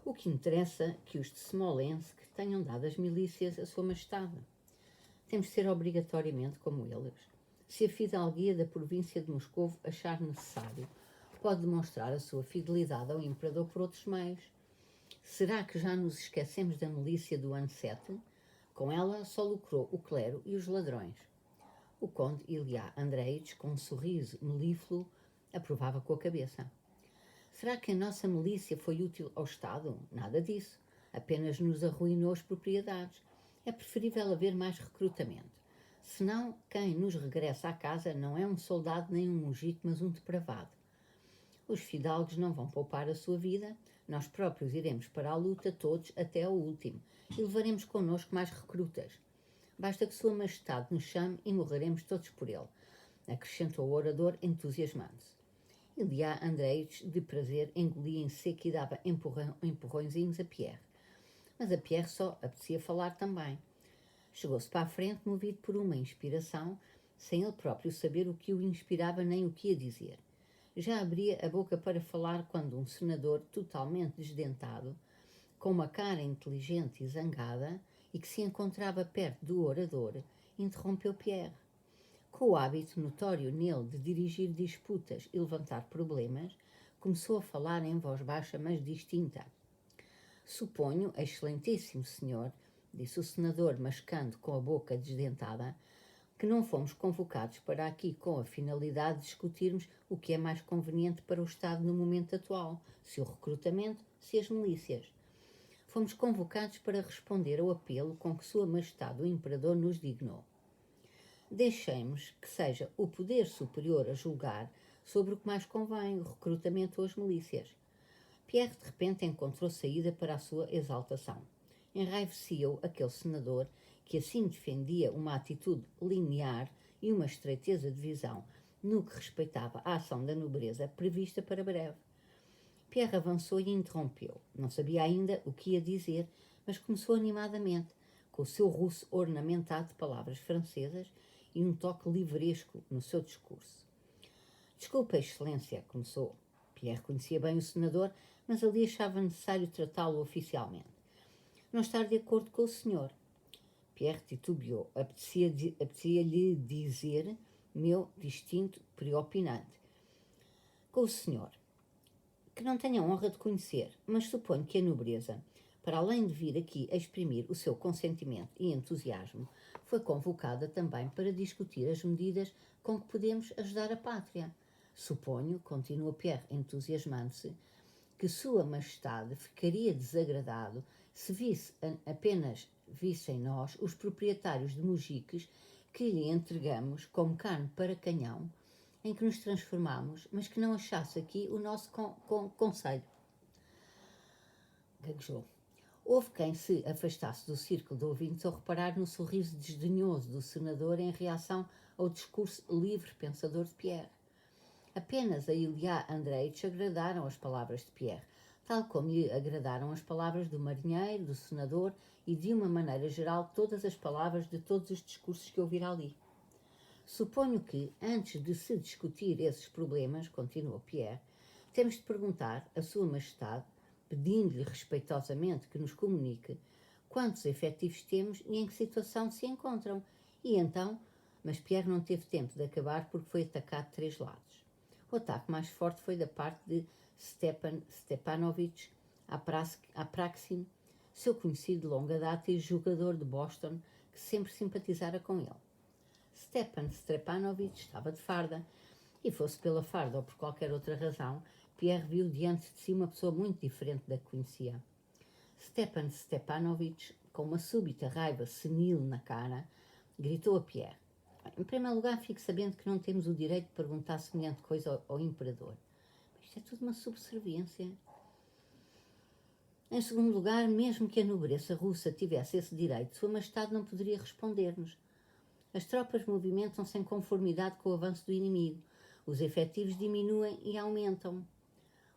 O que interessa é que os de Smolensk tenham dado as milícias a sua majestade. Temos de ser obrigatoriamente como eles. Se a fidalguia da província de Moscovo achar necessário, pode demonstrar a sua fidelidade ao imperador por outros meios. Será que já nos esquecemos da milícia do ano 7? Com ela só lucrou o clero e os ladrões. O conde Ilya Andreitch, com um sorriso melífluo, aprovava com a cabeça. Será que a nossa milícia foi útil ao Estado? Nada disso. Apenas nos arruinou as propriedades. É preferível haver mais recrutamento. Senão, quem nos regressa à casa não é um soldado nem um mugito, mas um depravado. Os fidalgos não vão poupar a sua vida. Nós próprios iremos para a luta, todos até ao último, e levaremos connosco mais recrutas. Basta que Sua Majestade nos chame e morreremos todos por ele, acrescentou o orador entusiasmando-se. Ilya Andreitch, de prazer, engolia em seco e dava empurrõezinhos a Pierre. Mas a Pierre só apetecia falar também. Chegou-se para a frente, movido por uma inspiração, sem ele próprio saber o que o inspirava nem o que ia dizer. Já abria a boca para falar quando um senador, totalmente desdentado, com uma cara inteligente e zangada, e que se encontrava perto do orador, interrompeu Pierre. Com o hábito notório nele de dirigir disputas e levantar problemas, começou a falar em voz baixa, mas distinta. Suponho, excelentíssimo senhor, disse o senador, mascando com a boca desdentada, que não fomos convocados para aqui com a finalidade de discutirmos o que é mais conveniente para o Estado no momento atual, se o recrutamento, se as milícias. Fomos convocados para responder ao apelo com que Sua Majestade o Imperador nos dignou. Deixemos que seja o poder superior a julgar sobre o que mais convém, o recrutamento ou as milícias. Pierre de repente encontrou saída para a sua exaltação. Enraivecia-o aquele senador que assim defendia uma atitude linear e uma estreiteza de visão no que respeitava à ação da nobreza prevista para breve. Pierre avançou e interrompeu. Não sabia ainda o que ia dizer, mas começou animadamente, com o seu russo ornamentado de palavras francesas e um toque livresco no seu discurso. Desculpe, Excelência, começou. Pierre conhecia bem o senador, mas ali achava necessário tratá-lo oficialmente. Não estar de acordo com o senhor. Pierre titubeou. Apetecia-lhe dizer meu distinto preopinante. Com o senhor, que não tenho a honra de conhecer, mas suponho que a nobreza, para além de vir aqui a exprimir o seu consentimento e entusiasmo, foi convocada também para discutir as medidas com que podemos ajudar a pátria. Suponho, continua Pierre entusiasmando-se, que Sua Majestade ficaria desagradado se apenas vissem nós os proprietários de mujiques que lhe entregamos como carne para canhão, em que nos transformamos, mas que não achasse aqui o nosso conselho. Gaguejou. Houve quem se afastasse do círculo de ouvintes ao reparar no sorriso desdenhoso do senador em reação ao discurso livre pensador de Pierre. Apenas a Ilya Andreitch agradaram as palavras de Pierre, tal como lhe agradaram as palavras do marinheiro, do senador e, de uma maneira geral, todas as palavras de todos os discursos que ouvira ali. Suponho que, antes de se discutir esses problemas, continuou Pierre, temos de perguntar a Sua Majestade, pedindo-lhe respeitosamente que nos comunique quantos efetivos temos e em que situação se encontram. E então, mas Pierre não teve tempo de acabar porque foi atacado de 3 lados. O ataque mais forte foi da parte de Stepan Stepanovich Apraxin, seu conhecido de longa data e jogador de Boston, que sempre simpatizara com ele. Stepan Stepanovich estava de farda, e fosse pela farda ou por qualquer outra razão, Pierre viu diante de si uma pessoa muito diferente da que conhecia. Stepan Stepanovich, com uma súbita raiva senil na cara, gritou a Pierre: em primeiro lugar, fique sabendo que não temos o direito de perguntar semelhante coisa ao imperador. Isto é tudo uma subserviência. Em segundo lugar, mesmo que a nobreza russa tivesse esse direito, Sua Majestade não poderia responder-nos. As tropas movimentam-se em conformidade com o avanço do inimigo. Os efetivos diminuem e aumentam.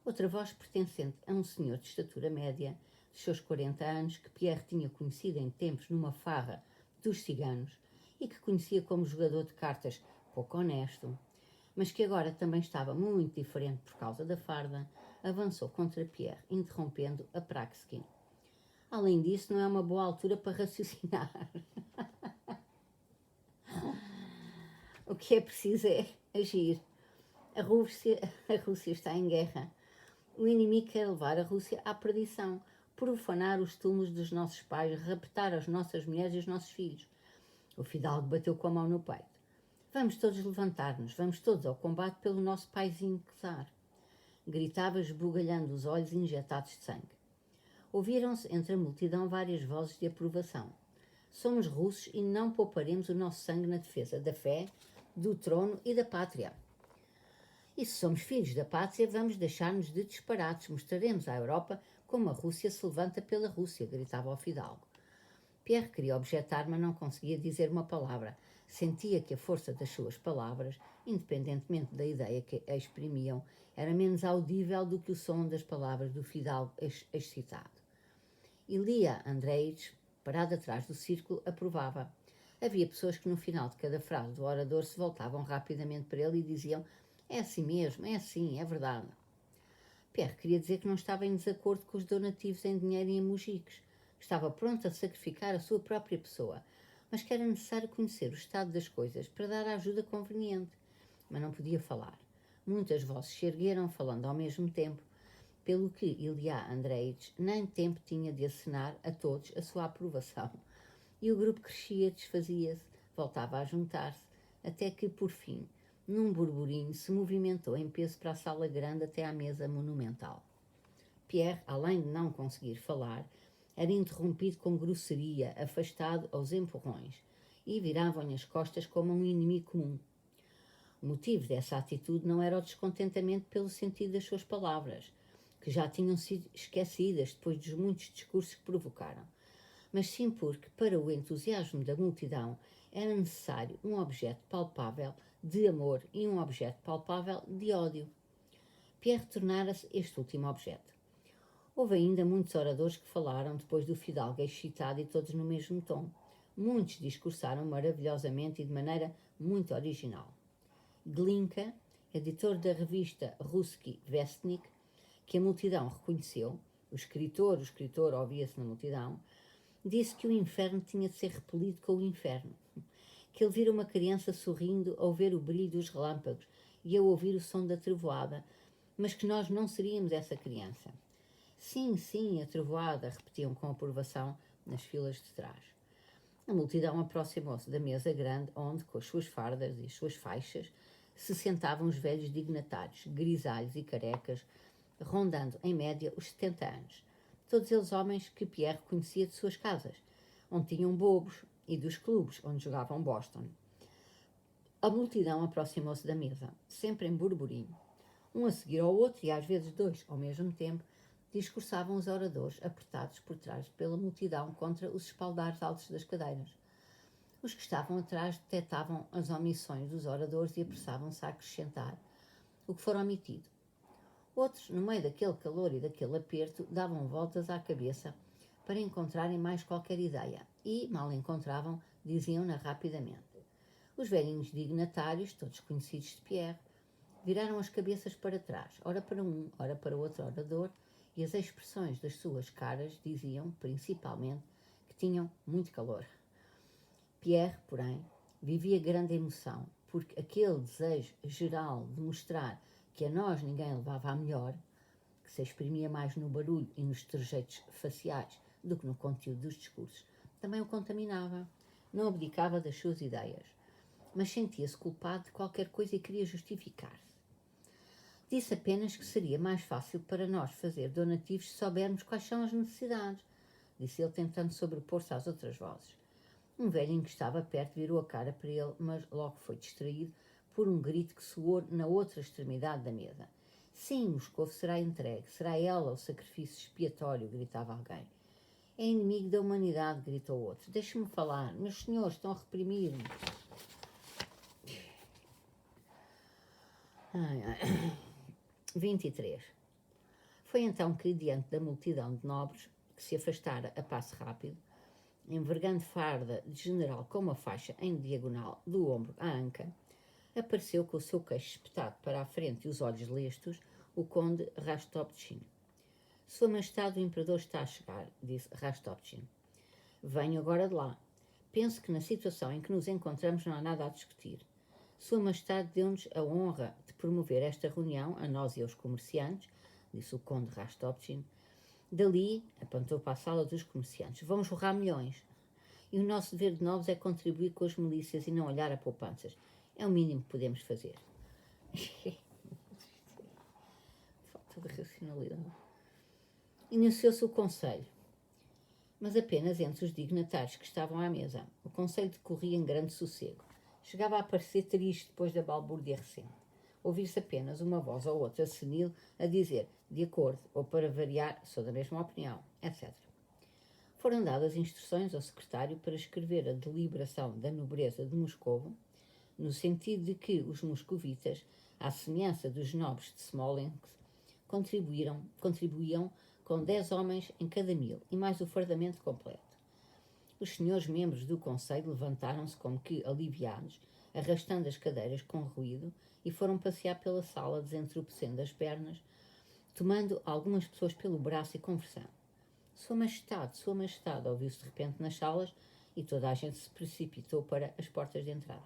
Outra voz, pertencente a um senhor de estatura média, de seus 40 anos, que Pierre tinha conhecido em tempos numa farra dos ciganos e que conhecia como jogador de cartas pouco honesto, mas que agora também estava muito diferente por causa da farda, avançou contra Pierre, interrompendo a Praxkin. Além disso, não é uma boa altura para raciocinar. O que é preciso é agir. A Rússia está em guerra. O inimigo quer levar a Rússia à perdição, profanar os túmulos dos nossos pais, raptar as nossas mulheres e os nossos filhos. O fidalgo bateu com a mão no peito. Vamos todos levantar-nos, vamos todos ao combate pelo nosso paizinho czar. Gritava, esbugalhando os olhos injetados de sangue. Ouviram-se entre a multidão várias vozes de aprovação. Somos russos e não pouparemos o nosso sangue na defesa da fé, do trono e da pátria. E se somos filhos da pátria, vamos deixar-nos de disparates. Mostraremos à Europa como a Rússia se levanta pela Rússia, gritava o fidalgo. Pierre queria objetar, mas não conseguia dizer uma palavra. Sentia que a força das suas palavras, independentemente da ideia que a exprimiam, era menos audível do que o som das palavras do fidalgo excitado. Ilia Andreevich, parado atrás do círculo, aprovava. Havia pessoas que no final de cada frase do orador se voltavam rapidamente para ele e diziam: é assim mesmo, é assim, é verdade. Pierre queria dizer que não estava em desacordo com os donativos em dinheiro e em mujiques, que estava pronto a sacrificar a sua própria pessoa, mas que era necessário conhecer o estado das coisas para dar a ajuda conveniente. Mas não podia falar. Muitas vozes se ergueram, falando ao mesmo tempo, pelo que Ilia Andreevich nem tempo tinha de acenar a todos a sua aprovação. E o grupo crescia, desfazia-se, voltava a juntar-se, até que, por fim, num burburinho, se movimentou em peso para a sala grande até à mesa monumental. Pierre, além de não conseguir falar, era interrompido com grosseria, afastado aos empurrões, e viravam-lhe as costas como a um inimigo comum. O motivo dessa atitude não era o descontentamento pelo sentido das suas palavras, que já tinham sido esquecidas depois dos muitos discursos que provocaram, mas sim porque, para o entusiasmo da multidão, era necessário um objeto palpável de amor e um objeto palpável de ódio. Pierre tornara-se este último objeto. Houve ainda muitos oradores que falaram depois do fidalgo excitado e todos no mesmo tom. Muitos discursaram maravilhosamente e de maneira muito original. Glinka, editor da revista Ruski Vestnik, que a multidão reconheceu, o escritor ouvia-se na multidão, disse que o inferno tinha de ser repelido com o inferno, que ele vira uma criança sorrindo ao ver o brilho dos relâmpagos e ao ouvir o som da trovoada, mas que nós não seríamos essa criança. Sim, sim, a trovoada, repetiam com aprovação nas filas de trás. A multidão aproximou-se da mesa grande onde, com as suas fardas e as suas faixas, se sentavam os velhos dignatários, grisalhos e carecas, rondando, em média, os 70 anos. Todos eles homens que Pierre conhecia de suas casas, onde tinham bobos, e dos clubes onde jogavam Boston. A multidão aproximou-se da mesa, sempre em burburinho. Um a seguir ao outro, e às vezes dois ao mesmo tempo, discursavam os oradores, apertados por trás pela multidão contra os espaldares altos das cadeiras. Os que estavam atrás detectavam as omissões dos oradores e apressavam-se a acrescentar o que for omitido. Outros, no meio daquele calor e daquele aperto, davam voltas à cabeça para encontrarem mais qualquer ideia e, mal encontravam, diziam-na rapidamente. Os velhinhos dignatários, todos conhecidos de Pierre, viraram as cabeças para trás, ora para um, ora para outro orador, e as expressões das suas caras diziam, principalmente, que tinham muito calor. Pierre, porém, vivia grande emoção, porque aquele desejo geral de mostrar que a nós ninguém levava a melhor, que se exprimia mais no barulho e nos trejeitos faciais do que no conteúdo dos discursos, também o contaminava. Não abdicava das suas ideias, mas sentia-se culpado de qualquer coisa e queria justificar-se. Disse apenas que seria mais fácil para nós fazer donativos se soubermos quais são as necessidades, disse ele, tentando sobrepor-se às outras vozes. Um velhinho que estava perto virou a cara para ele, mas logo foi distraído por um grito que soou na outra extremidade da mesa. Sim, Moscovo será entregue, será ela o sacrifício expiatório, gritava alguém. É inimigo da humanidade, gritou outro. Deixe-me falar, meus senhores estão a reprimir-me. 23. Foi então que, diante da multidão de nobres, que se afastara a passo rápido, envergando farda de general com uma faixa em diagonal do ombro à anca, apareceu com o seu queixo espetado para a frente e os olhos lestos, o conde Rastopchin. Sua Majestade, o Imperador está a chegar, disse Rastopchin. Venho agora de lá. Penso que na situação em que nos encontramos não há nada a discutir. Sua Majestade deu-nos a honra de promover esta reunião, a nós e aos comerciantes, disse o conde Rastopchin. Dali, apontou para a sala dos comerciantes, vão jorrar milhões. E o nosso dever de nobres é contribuir com as milícias e não olhar a poupanças. É o mínimo que podemos fazer. Falta de racionalidade. Iniciou-se o conselho, mas apenas entre os dignatários que estavam à mesa. O conselho decorria em grande sossego. Chegava a parecer triste depois da balbúrdia recente. Ouvir-se apenas uma voz ou outra senil a dizer de acordo, ou para variar, sou da mesma opinião, etc. Foram dadas instruções ao secretário para escrever a deliberação da nobreza de Moscovo, no sentido de que os moscovitas, à semelhança dos nobres de Smolensk, contribuíam com 10 homens em cada 1000 e mais o fardamento completo. Os senhores membros do conselho levantaram-se como que aliviados, arrastando as cadeiras com ruído, e foram passear pela sala, desentrupecendo as pernas, tomando algumas pessoas pelo braço e conversando. Sua Majestade, ouviu-se de repente nas salas, e toda a gente se precipitou para as portas de entrada.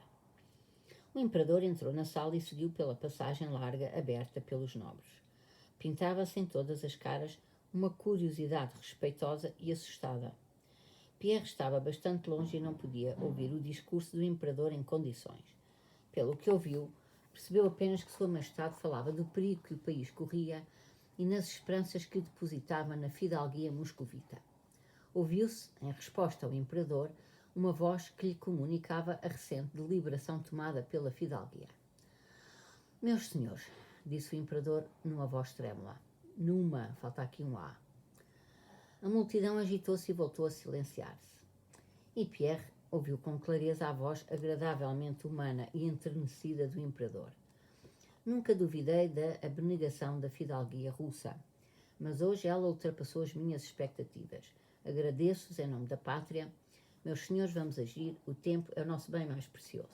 O imperador entrou na sala e seguiu pela passagem larga aberta pelos nobres. Pintava-se em todas as caras uma curiosidade respeitosa e assustada. Pierre estava bastante longe e não podia ouvir o discurso do imperador em condições. Pelo que ouviu, percebeu apenas que Sua Majestade falava do perigo que o país corria e nas esperanças que depositava na fidalguia moscovita. Ouviu-se, em resposta ao imperador, uma voz que lhe comunicava a recente deliberação tomada pela fidalguia. Meus senhores, disse o imperador numa voz trêmula. Falta aqui um A. A multidão agitou-se e voltou a silenciar-se. E Pierre ouviu com clareza a voz agradavelmente humana e enternecida do imperador. Nunca duvidei da abnegação da fidalguia russa, mas hoje ela ultrapassou as minhas expectativas. Agradeço-os em nome da pátria. Meus senhores, vamos agir. O tempo é o nosso bem mais precioso.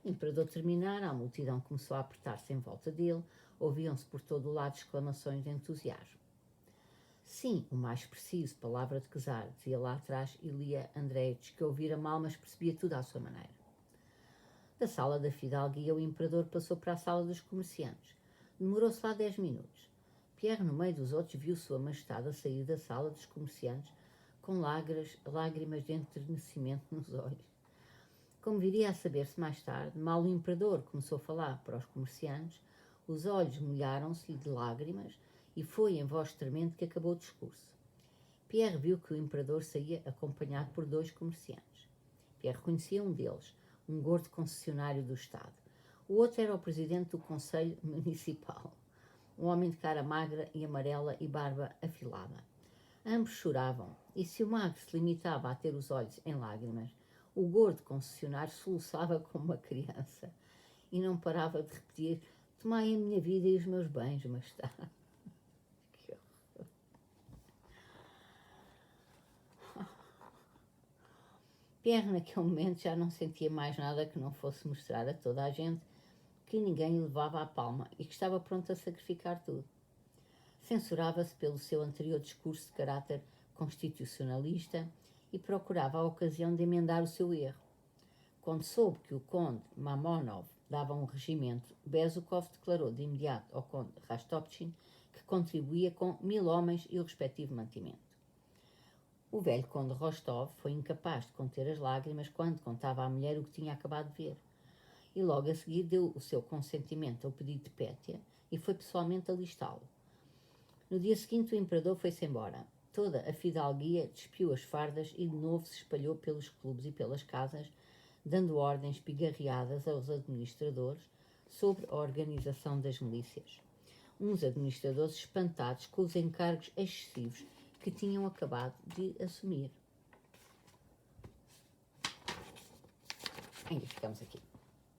O imperador terminara, a multidão começou a apertar-se em volta dele, ouviam-se por todo o lado exclamações de entusiasmo. Sim, o mais preciso, palavra de czar, dizia lá atrás Ilia Andreevich, que ouvira mal, mas percebia tudo à sua maneira. Da sala da fidalguia, o imperador passou para a sala dos comerciantes. Demorou-se lá 10 minutos. Pierre, no meio dos outros, viu Sua Majestade a sair da sala dos comerciantes com lágrimas de enternecimento nos olhos. Como viria a saber-se mais tarde, mal o imperador começou a falar para os comerciantes, os olhos molharam-se-lhe de lágrimas e foi em voz tremente que acabou o discurso. Pierre viu que o imperador saía acompanhado por 2 comerciantes. Pierre reconhecia um deles, um gordo concessionário do Estado. O outro era o presidente do Conselho Municipal, um homem de cara magra e amarela e barba afilada. Ambos choravam, e se o magro se limitava a ter os olhos em lágrimas, o gordo concessionário soluçava como uma criança e não parava de repetir: tomai a minha vida e os meus bens, Majestade. Pierre, naquele momento, já não sentia mais nada que não fosse mostrar a toda a gente que ninguém lhe levava à palma e que estava pronto a sacrificar tudo. Censurava-se pelo seu anterior discurso de caráter constitucionalista e procurava a ocasião de emendar o seu erro. Quando soube que o conde Mamonov dava um regimento, Bezukov declarou de imediato ao conde Rastopchin que contribuía com 1000 homens e o respectivo mantimento. O velho conde Rostov foi incapaz de conter as lágrimas quando contava à mulher o que tinha acabado de ver. E logo a seguir deu o seu consentimento ao pedido de Pétia e foi pessoalmente alistá-lo. No dia seguinte o imperador foi-se embora. Toda a fidalguia despiu as fardas e de novo se espalhou pelos clubes e pelas casas, dando ordens pigarreadas aos administradores sobre a organização das milícias. Uns administradores espantados com os encargos excessivos que tinham acabado de assumir. Ainda ficamos aqui.